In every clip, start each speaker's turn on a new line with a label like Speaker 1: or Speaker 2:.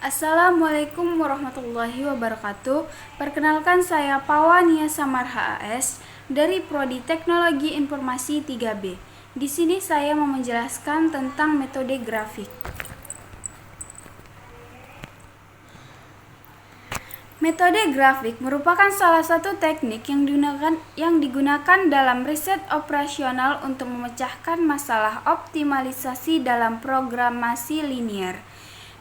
Speaker 1: Assalamualaikum warahmatullahi wabarakatuh. Perkenalkan, saya Pawania Samarha AS dari Prodi Teknologi Informasi 3B. Di sini saya mau menjelaskan tentang metode grafik. Metode grafik merupakan salah satu teknik yang digunakan dalam riset operasional untuk memecahkan masalah optimalisasi dalam programasi linear.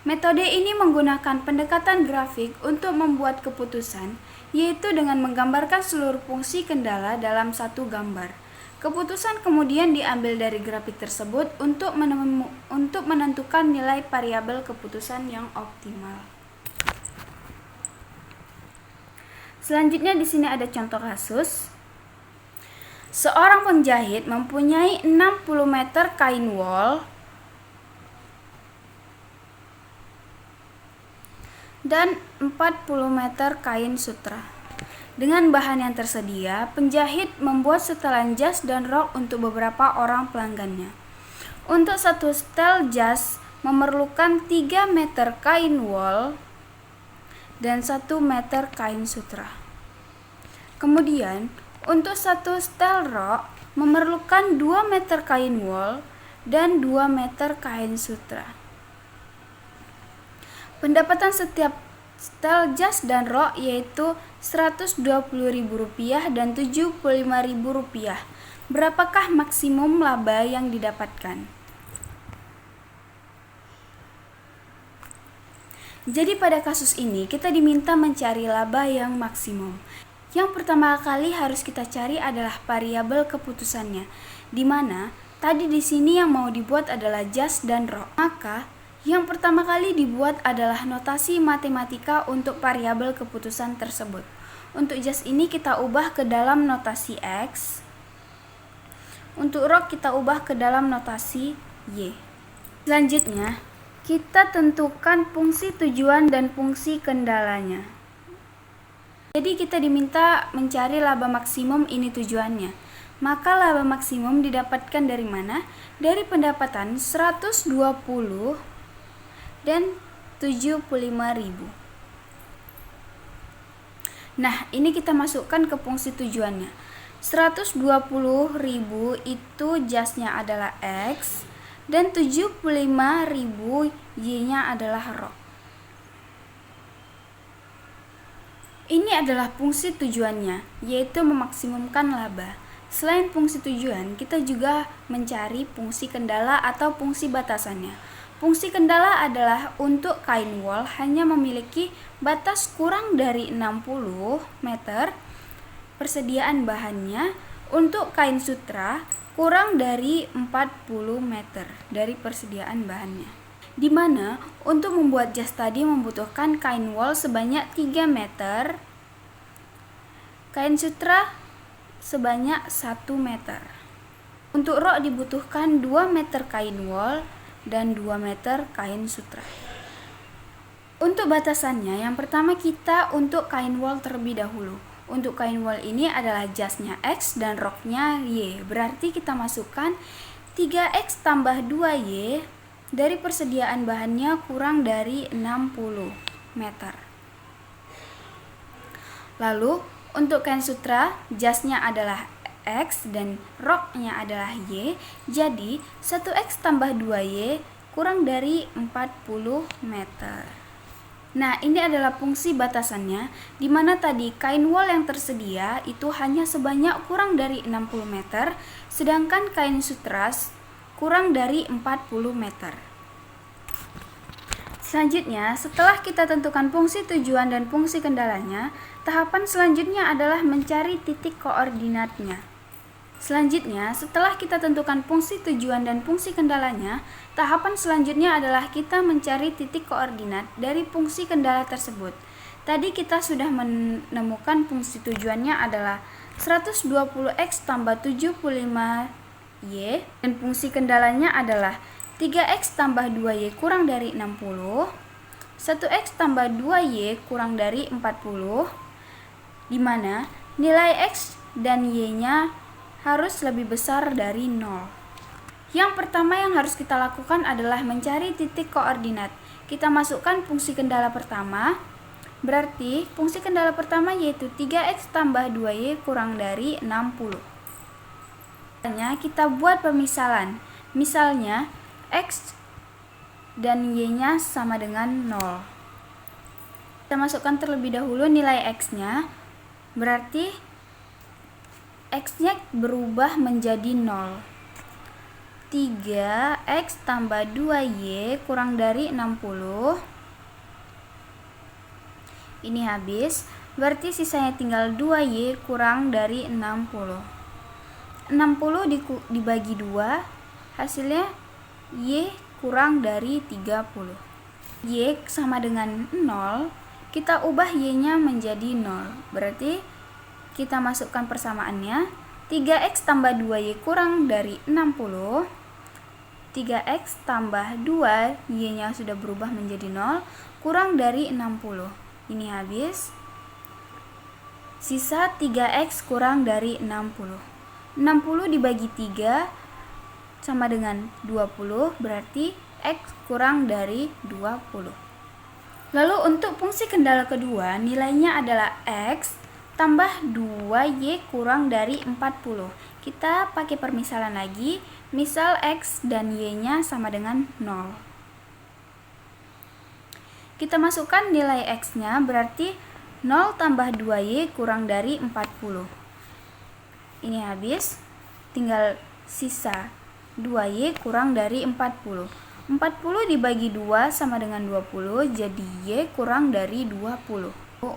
Speaker 1: Metode ini menggunakan pendekatan grafik untuk membuat keputusan, yaitu dengan menggambarkan seluruh fungsi kendala dalam satu gambar. Keputusan kemudian diambil dari grafik tersebut untuk menentukan nilai variabel keputusan yang optimal. Selanjutnya di sini ada contoh kasus. Seorang penjahit mempunyai 60 meter kain wol dan 40 meter kain sutra. Dengan bahan yang tersedia, penjahit membuat setelan jas dan rok untuk beberapa orang pelanggannya. Untuk satu setel jas memerlukan 3 meter kain wol dan 1 meter kain sutra. Kemudian, untuk satu setel rok memerlukan 2 meter kain wol dan 2 meter kain sutra. Pendapatan setiap setel jas dan rok yaitu Rp120.000 dan Rp75.000. Berapakah maksimum laba yang didapatkan? Jadi pada kasus ini kita diminta mencari laba yang maksimum. Yang pertama kali harus kita cari adalah variabel keputusannya, di mana tadi di sini yang mau dibuat adalah jas dan rok. Maka yang pertama kali dibuat adalah notasi matematika untuk variabel keputusan tersebut. Untuk jas ini kita ubah ke dalam notasi X. Untuk rok kita ubah ke dalam notasi Y. Selanjutnya, kita tentukan fungsi tujuan dan fungsi kendalanya. Jadi kita diminta mencari laba maksimum, ini tujuannya. Maka laba maksimum didapatkan dari mana? Dari pendapatan 120 dan 75.000. Nah, ini kita masukkan ke fungsi tujuannya. 120.000 itu jasnya adalah X dan 75.000 Y-nya adalah rok. Ini adalah fungsi tujuannya, yaitu memaksimumkan laba. Selain fungsi tujuan, kita juga mencari fungsi kendala atau fungsi batasannya. Fungsi kendala adalah untuk kain wol hanya memiliki batas kurang dari 60 meter persediaan bahannya. Untuk kain sutra kurang dari 40 meter dari persediaan bahannya. Di mana untuk membuat jas tadi membutuhkan kain wol sebanyak 3 meter, kain sutra sebanyak 1 meter. Untuk rok dibutuhkan 2 meter kain wol dan 2 meter kain sutra. Untuk batasannya, yang pertama kita untuk kain wol terlebih dahulu. Untuk kain wol ini adalah jasnya X dan roknya Y. Berarti kita masukkan 3X tambah 2Y dari persediaan bahannya kurang dari 60 meter. Lalu untuk kain sutra, jasnya adalah X dan roknya adalah Y. Jadi 1X tambah 2Y kurang dari 40 meter. Nah, ini adalah fungsi batasannya, di mana tadi kain wol yang tersedia itu hanya sebanyak kurang dari 60 meter, sedangkan kain sutra kurang dari 40 meter. Selanjutnya, setelah kita tentukan fungsi tujuan dan fungsi kendalanya, tahapan selanjutnya adalah mencari titik koordinatnya. Selanjutnya, setelah kita tentukan fungsi tujuan dan fungsi kendalanya, tahapan selanjutnya adalah kita mencari titik koordinat dari fungsi kendala tersebut. Tadi kita sudah menemukan fungsi tujuannya adalah 120X tambah 75Y dan fungsi kendalanya adalah 3X tambah 2Y kurang dari 60, 1X tambah 2Y kurang dari 40, di mana nilai X dan Y-nya harus lebih besar dari 0. Yang pertama yang harus kita lakukan adalah mencari titik koordinat. kita masukkan fungsi kendala pertama. Berarti fungsi kendala pertama yaitu 3x tambah 2y kurang dari 60. Kita buat pemisalan. Misalnya x dan y-nya sama dengan 0. Kita masukkan terlebih dahulu nilai x-nya. Berarti x-nya berubah menjadi 0. 3x tambah 2y kurang dari 60. Ini habis, berarti sisanya tinggal 2y kurang dari 60. 60 dibagi 2, hasilnya y kurang dari 30. Y sama dengan 0, kita ubah y-nya menjadi 0. Berarti kita masukkan persamaannya, 3x tambah 2y kurang dari 60. 3x tambah 2, y-nya sudah berubah menjadi 0, kurang dari 60. Ini habis. Sisa 3x kurang dari 60. 60 dibagi 3 sama dengan 20, berarti x kurang dari 20. Lalu untuk fungsi kendala kedua, nilainya adalah x tambah 2y kurang dari 40. Kita pakai permisalan lagi, misal x dan y-nya sama dengan 0. Kita masukkan nilai x-nya, berarti 0 tambah 2y kurang dari 40. Ini habis, tinggal sisa 2y kurang dari 40. 40 dibagi 2 sama dengan 20, jadi y kurang dari 20.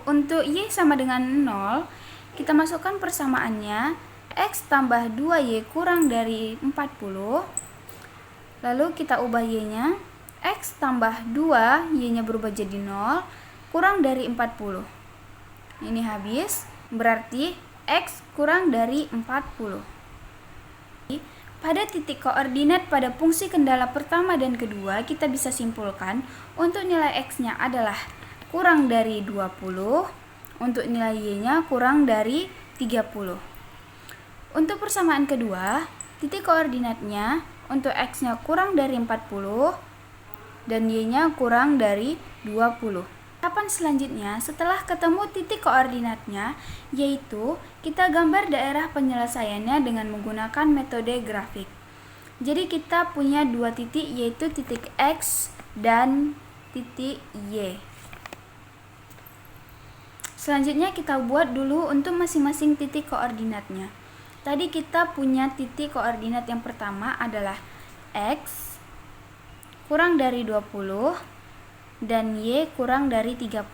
Speaker 1: Untuk y sama dengan 0, kita masukkan persamaannya, x tambah 2y kurang dari 40. Lalu kita ubah y-nya, x tambah 2, y-nya berubah jadi 0, kurang dari 40. Ini habis, berarti x kurang dari 40. Pada titik koordinat pada fungsi kendala pertama dan kedua, kita bisa simpulkan untuk nilai x-nya adalah kurang dari 20, untuk nilai y-nya kurang dari 30. Untuk persamaan kedua, titik koordinatnya untuk x-nya kurang dari 40, dan y-nya kurang dari 20. Tahapan selanjutnya setelah ketemu titik koordinatnya, yaitu kita gambar daerah penyelesaiannya dengan menggunakan metode grafik. Jadi kita punya dua titik, yaitu titik x dan titik y. Selanjutnya kita buat dulu untuk masing-masing titik koordinatnya. Tadi kita punya titik koordinat yang pertama adalah x kurang dari 20 dan y kurang dari 30.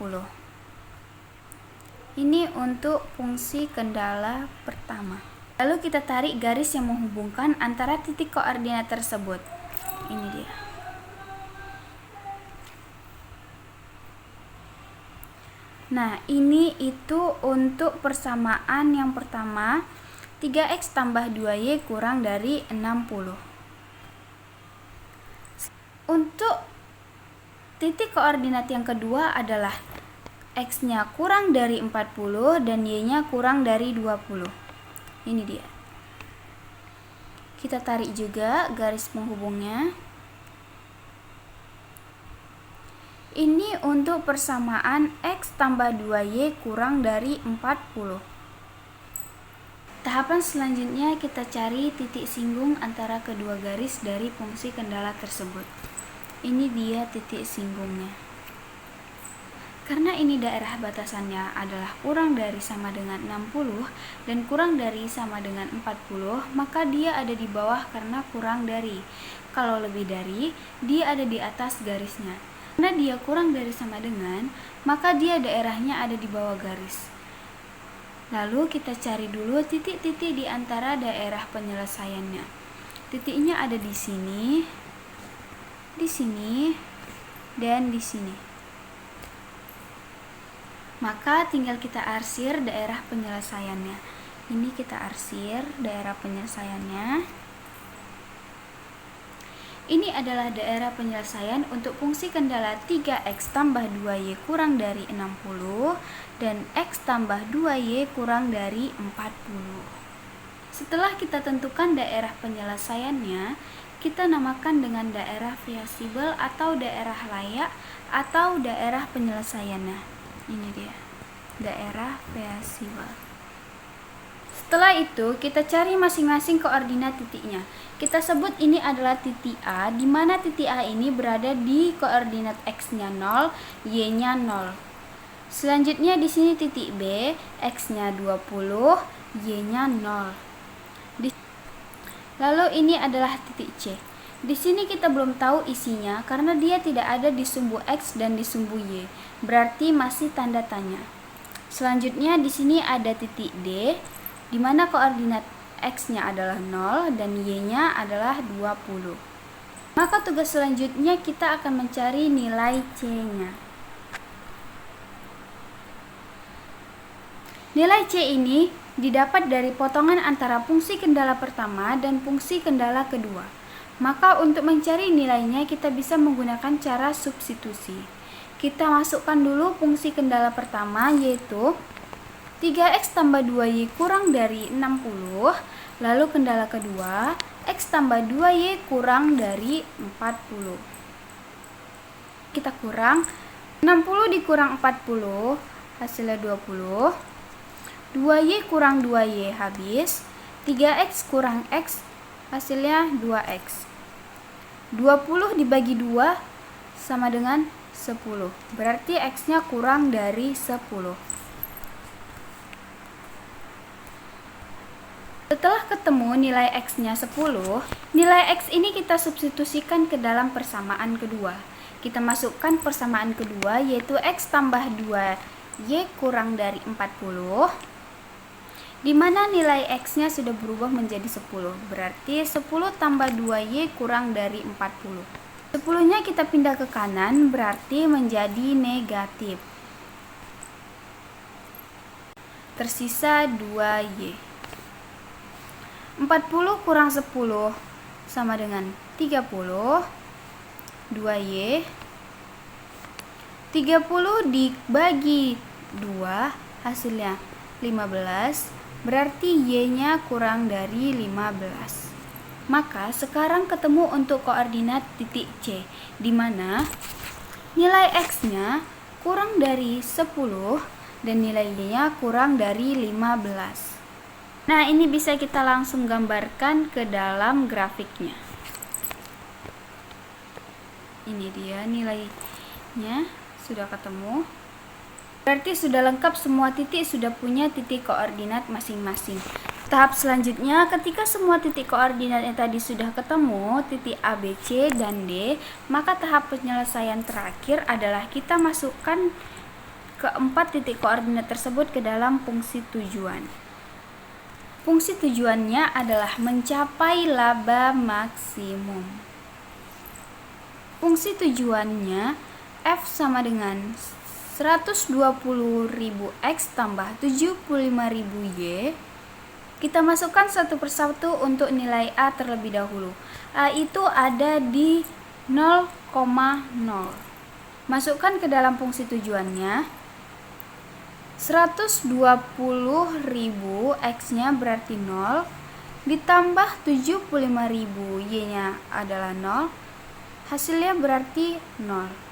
Speaker 1: Ini untuk fungsi kendala pertama. Lalu kita tarik garis yang menghubungkan antara titik koordinat tersebut. Ini dia. Nah, ini itu untuk persamaan yang pertama, 3x tambah 2y kurang dari 60. Untuk titik koordinat yang kedua adalah x-nya kurang dari 40 dan y-nya kurang dari 20. Ini dia. Kita tarik juga garis penghubungnya. Ini untuk persamaan x tambah 2y kurang dari 40. Tahapan selanjutnya kita cari titik singgung antara kedua garis dari fungsi kendala tersebut. Ini dia titik singgungnya. Karena ini daerah batasannya adalah kurang dari sama dengan 60 dan kurang dari sama dengan 40, maka dia ada di bawah karena kurang dari. Kalau lebih dari, dia ada di atas garisnya. Karena dia kurang dari sama dengan, maka dia daerahnya ada di bawah garis. Lalu kita cari dulu titik-titik di antara daerah penyelesaiannya. Titiknya ada di sini, dan di sini. Maka tinggal kita arsir daerah penyelesaiannya. Ini kita arsir daerah penyelesaiannya. Ini adalah daerah penyelesaian untuk fungsi kendala 3x tambah 2y kurang dari 60 dan x tambah 2y kurang dari 40. Setelah kita tentukan daerah penyelesaiannya, kita namakan dengan daerah variabel atau daerah layak atau daerah penyelesaian. Nah, ini dia, daerah variabel. Setelah itu, kita cari masing-masing koordinat titiknya. Kita sebut ini adalah titik A, di mana titik A ini berada di koordinat X-nya 0, Y-nya 0. Selanjutnya di sini titik B, X-nya 20, Y-nya 0. Lalu ini adalah titik C. Di sini kita belum tahu isinya karena dia tidak ada di sumbu X dan di sumbu Y. Berarti masih tanda tanya. Selanjutnya di sini ada titik D, di mana koordinat X-nya adalah 0 dan Y-nya adalah 20. Maka tugas selanjutnya kita akan mencari nilai C-nya. Nilai C ini didapat dari potongan antara fungsi kendala pertama dan fungsi kendala kedua. Maka untuk mencari nilainya kita bisa menggunakan cara substitusi. Kita masukkan dulu fungsi kendala pertama, yaitu 3x tambah 2y kurang dari 60. Lalu kendala kedua, x tambah 2y kurang dari 40. Kita kurang 60 dikurang 40, hasilnya 20. 2y kurang 2y habis, 3x kurang x, hasilnya 2x. 20 dibagi 2 sama dengan 10, berarti x-nya kurang dari 10. Setelah ketemu nilai x-nya 10, nilai x ini kita substitusikan ke dalam persamaan kedua. Kita masukkan persamaan kedua, yaitu x tambah 2y kurang dari 40, di mana nilai x-nya sudah berubah menjadi 10. Berarti 10 tambah 2y kurang dari 40. 10-nya kita pindah ke kanan, berarti menjadi negatif. Tersisa 2y. 40 kurang 10 sama dengan 30. 2y. 30 dibagi 2, hasilnya 15. Berarti y-nya kurang dari 15. Maka sekarang ketemu untuk koordinat titik C, di mana nilai x-nya kurang dari 10 dan nilai y-nya kurang dari 15. Nah, ini bisa kita langsung gambarkan ke dalam grafiknya. Ini dia nilainya sudah ketemu. Berarti sudah lengkap, semua titik sudah punya titik koordinat masing-masing. Tahap selanjutnya, ketika semua titik koordinatnya tadi sudah ketemu, titik A, B, C, dan D, maka tahap penyelesaian terakhir adalah kita masukkan keempat titik koordinat tersebut ke dalam fungsi tujuan. Fungsi tujuannya adalah mencapai laba maksimum. Fungsi tujuannya F sama dengan 120.000x tambah 75.000y. Kita masukkan satu persatu untuk nilai A terlebih dahulu. A itu ada di 0,0. Masukkan ke dalam fungsi tujuannya. 120.000 x-nya berarti 0 ditambah 75.000 y-nya adalah 0. Hasilnya berarti 0.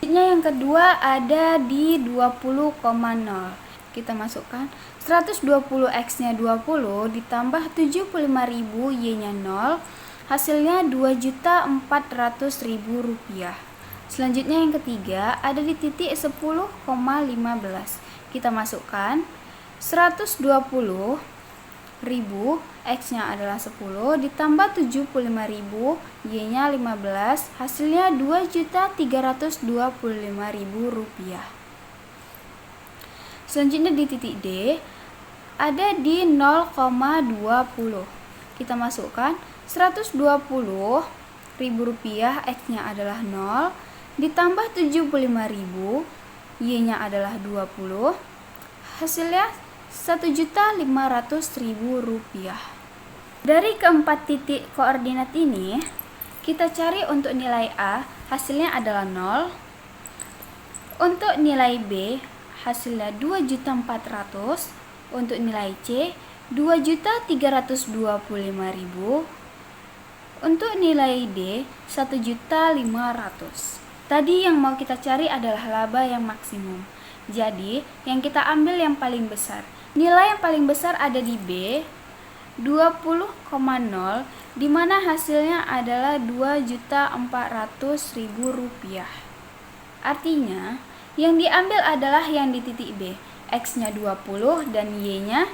Speaker 1: Yang kedua ada di 20,0. Kita masukkan 120 x-nya 20 ditambah 75.000 y-nya 0. Hasilnya 2.400.000 rupiah. Selanjutnya yang ketiga ada di titik 10,15. Kita masukkan 120.000 x-nya adalah 10 ditambah 75.000 y-nya 15, hasilnya 2.325.000 rupiah. Selanjutnya di titik D ada di 0,20. Kita masukkan 120.000 rupiah, x-nya adalah 0 ditambah 75.000 y-nya adalah 20, hasilnya 1.500.000 rupiah. Dari keempat titik koordinat ini, kita cari untuk nilai A, hasilnya adalah 0. Untuk nilai B, hasilnya 2.400.000. Untuk nilai C, 2.325.000. Untuk nilai D 1.500.000. Tadi yang mau kita cari adalah laba yang maksimum. Jadi, yang kita ambil yang paling besar. Nilai yang paling besar ada di B 20,0, di mana hasilnya adalah Rp2.400.000. Artinya, yang diambil adalah yang di titik B, X-nya 20 dan Y-nya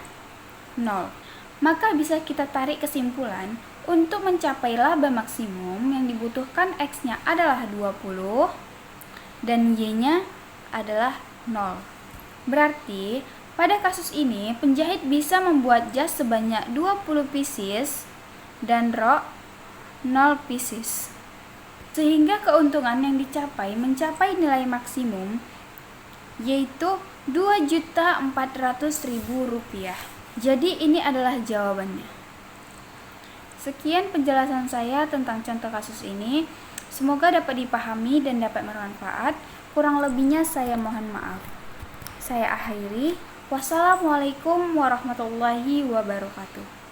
Speaker 1: 0. Maka bisa kita tarik kesimpulan, untuk mencapai laba maksimum yang dibutuhkan X-nya adalah 20 dan Y-nya adalah 0. Berarti, pada kasus ini penjahit bisa membuat jas sebanyak 20 pieces dan rok 0 pieces. Sehingga keuntungan yang dicapai mencapai nilai maksimum yaitu Rp2.400.000. Jadi ini adalah jawabannya. Sekian penjelasan saya tentang contoh kasus ini. Semoga dapat dipahami dan dapat bermanfaat. Kurang lebihnya saya mohon maaf. Saya akhiri. Wassalamualaikum warahmatullahi wabarakatuh.